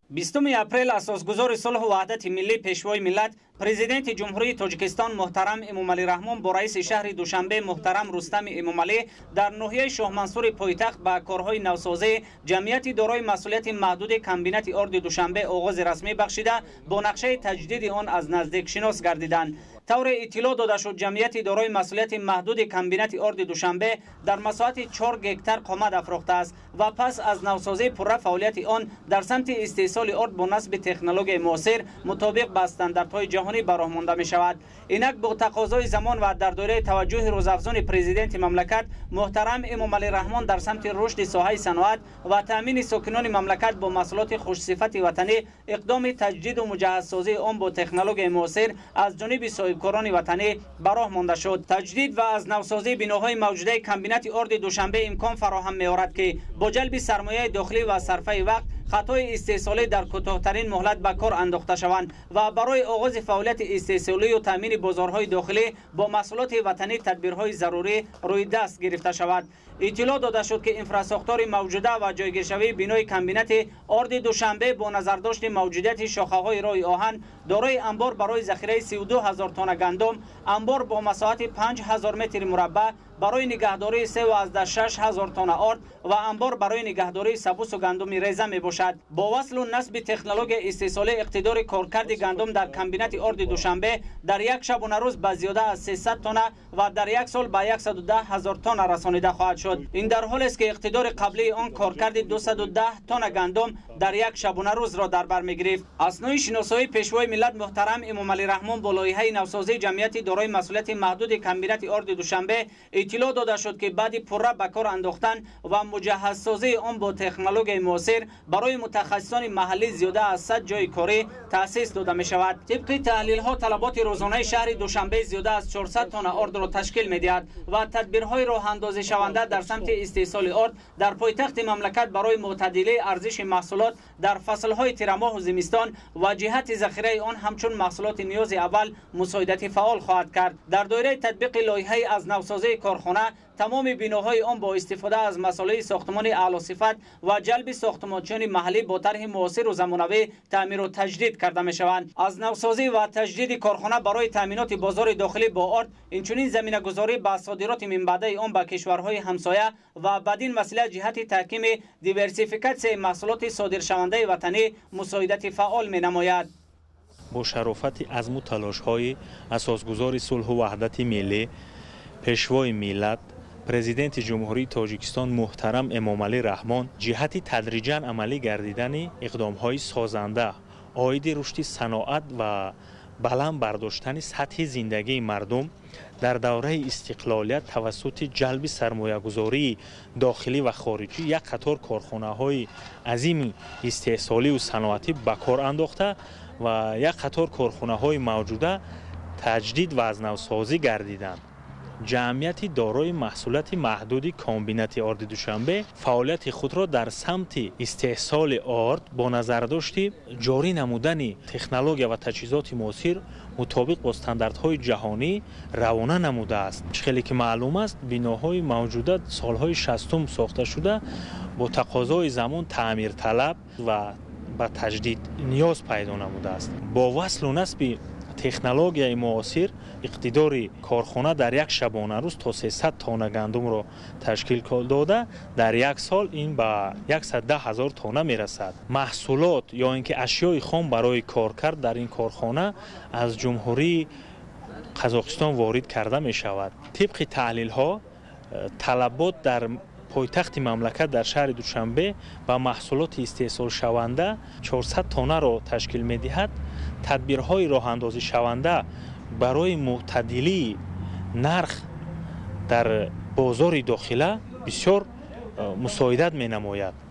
20 اپریل اساسگزار صلح و وحدت ملی پیشوای ملت پرزیدنت جمهوری تاجیکستان محترم امامعلی رحمان با رئیس شهر دوشنبه محترم رستم امامعلی در ناحیه شاه منصور پایتخت با کارهای نوسازی جمعیت دارای مسئولیت محدود کمبینت ارد دوشنبه آغاز رسمی بخشیده با نقشه تجدید آن از نزدیک شناس گردیدند. طور اطلاع داده شد جمعیت دارای مسئولیت محدود کمبینت ارد دوشنبه در مساحت 4 گکتر قامت افروخته است و پس از نوسازی پرره فعالیت آن در سمت استیصال ارد با نصب تکنولوژی معاصر مطابق با استانداردهای جهانی به راه مانده می شود. اینک با تقاضای زمان و در دایره توجه روزافزون پرزیدنت مملکت محترم امامعلی رحمان در سمت رشد ساحه صنعت و تامین ساکنان مملکت با محصولات خوش صفت وطنی اقدام تجدید و مجهزسازی آن با تکنولوژی معاصر از جانب صاحبکاران وطنی به راه مانده شد. تجدید و از نوسازی بناهای موجوده کمبینت ارد دوشنبه امکان فراهم می‌آورد که با جلب سرمایه داخلی و صرفه وقت خطای استیصالی در کوتاه‌ترین مهلت به کار انداخته شوند و برای آغاز فعالیت استیصالی و تامین بازارهای داخلی با محصولات وطنی تدبیرهای ضروری روی دست گرفته شود. اطلاع داده شد که انفراستراکچور موجوده و جایگیرشوی بنای کمبینت ارد دوشنبه با نظرداشت موجودیت شاخه‌های راه آهن دارای انبار برای ذخیره 32000 تن گندم، انبار با مساحت 5000 متر مربع برای نگهداری 3.6 تن آرد و انبار برای نگهداری سبوس و گندم ریزه می باشد. با وصل و نصب تکنولوژی استیصالی اقتدار کارکرد گندم در کمبینت ارد دوشنبه در یک شبانه روز به زیاده از 300 تن و در یک سال به 110,000 تن رسانیده خواهد شد. این در حالی است که اقتدار قبلی آن کارکرد 210 تن گندم در یک شبانه روز را در بر می‌گرفت. اسناد شناسایی پیشوای ملت محترم امامعلی رحمان با لایحه نوسازی جمعیت دارای مسئولیت محدود کمبینت ارد دوشنبه اطلاع داده شد که بعد پرره به کار انداختن و مجهزسازی آن با تکنولوژی معاصر برای متخصصان محلی زیاده از 100 جای کاری تأسیس داده می شود. طبق تحلیل ها طلبات روزانه شهر دوشنبه زیاده از 400 تن آرد را تشکیل می دهد و تدبیرهای راه اندازی شونده در سمت استیصال آرد در پایتخت مملکت برای معتدلی ارزش محصولات در فصلهای تیرماه و زمستان و جهت ذخیره آن همچون محصولات نیاز اول مساعدت فعال خواهد کرد. در دایره تطبیق لایحه از نوسازی کارخانه تمام بناهای آن با استفاده از مسائل ساختمان اعلی صفت و جلب ساختمانچیان محلی با طرح معاصر و زمانه‌ای تعمیر و تجدید کرده می شوند. از نوسازی و تجدید کارخانه برای تامینات بازار داخلی با آرد اینچنین زمینه گذاری به صادرات من بعده آن به کشورهای همسایه و بدین مسئله جهت تحکیم دیورسیفیکاسیون محصولات صادر شونده وطنی مساعدت فعال می نماید. با شرافت عزم و تلاش‌های اساسگزار صلح و وحدت ملی پیشوای ملت پرزیدنت جمهوری تاجیکستان محترم امامعلی رحمان جهت تدریجاً عملی گردیدن اقدام‌های سازنده عاید رشد صنعت و بلند برداشتن سطح زندگی مردم در دوره استقلالیت توسط جلب سرمایه‌گذاری داخلی و خارجی یک قطار کارخانه‌های عظیم استیصالی و صنعتی به کار انداخته و یک قطار کارخانه‌های موجوده تجدید و از نوسازی گردیدند. جمعیت دارای محصولات محدود کمبینت ارد دوشنبه فعالیت خود را در سمت استیصال آرد با نظرداشت جاری نمودن تکنولوژی و تجهیزات معاصر مطابق با استانداردهای جهانی روانه نموده است. خیلی که معلوم است بناهای موجوده سالهای 60 ساخته شده با تقاضای زمان تعمیر طلب و به تجدید نیاز پیدا نموده است. با وصل و نصب تکنولوژی معاصر اقتدار کارخانه در یک شبانه روز تا 300 تن گندم را تشکیل داده در یک سال این به 110,000 تن میرسد. محصولات یا اینکه اشیای خام برای کارکرد در این کارخانه از جمهوری قزاقستان وارد کرده می شود. طبق تحلیل ها طلبات در پایتخت مملکت در شهر دوشنبه و محصولات استیصال شونده 400 تن را تشکیل می دهد. تدبیرهای راه اندازی شونده برای معتدلی نرخ در بازار داخله بسیار مساعدت می نماید.